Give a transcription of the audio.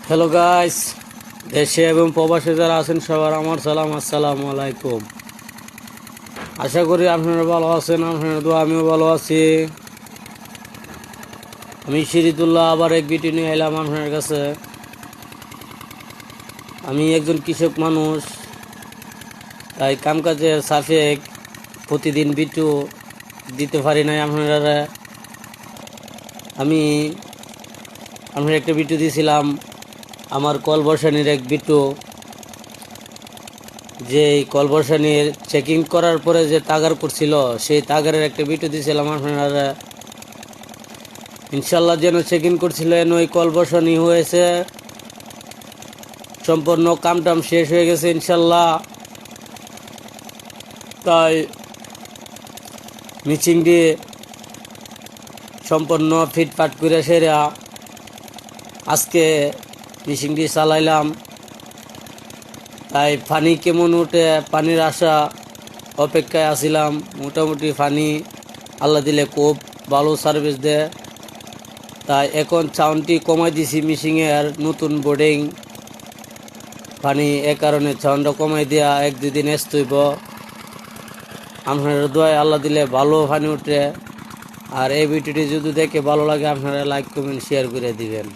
Hello guys, দেশে এবং প্রবাসে যারা আছেন সবার আমার সালাম, আসসালামু আলাইকুম। আশা করি আপনারা ভালো আছেন, আপনারা তো আমিও ভালো আছি। আমি সিরিজুল্লাহ আবার এক ভিডিও নিয়ে এলাম আপনার কাছে। আমি একজন কৃষক মানুষ, তাই কামকাজের সাফিক প্রতিদিন ভিডিও দিতে পারি নাই আপনারা। আমি আপনার একটা ভিডিও দিয়েছিলাম আমার কল বসানির এক ভিডিও, যে কল বসানির চেকিং করার পরে যে তাগার করছিল সেই তাগারের একটা ভিডিও দিয়েছিলাম আপনারা। ইনশাল্লাহ যেন চেকিং করছিলেন ওই কল বসানি হয়েছে, সম্পূর্ণ কামটাম শেষ হয়ে গেছে ইনশাল্লাহ। তাই মিচিংটি সম্পূর্ণ ফিটফাট করে সেরা আজকে মিচিংটি চালাইলাম। তাই পানি কেমন উঠে পানির আশা অপেক্ষায় আছিলাম। মোটামুটি পানি আল্লাহ দিলে খুব ভালো সার্ভিস দেয়। তাই এখন চাউনটি কমাই দিছি, মিশিংয়ের নতুন বোর্ডিং পানি এ কারণে চাউনটা কমাই দেওয়া, এক দুদিন এসতইব। আপনার দোয়ায় আল্লাহ দিলে ভালো পানি উঠে। আর এই ভিডিওটি যদি দেখে ভালো লাগে আপনারা লাইক কমেন্ট শেয়ার করে দিবেন।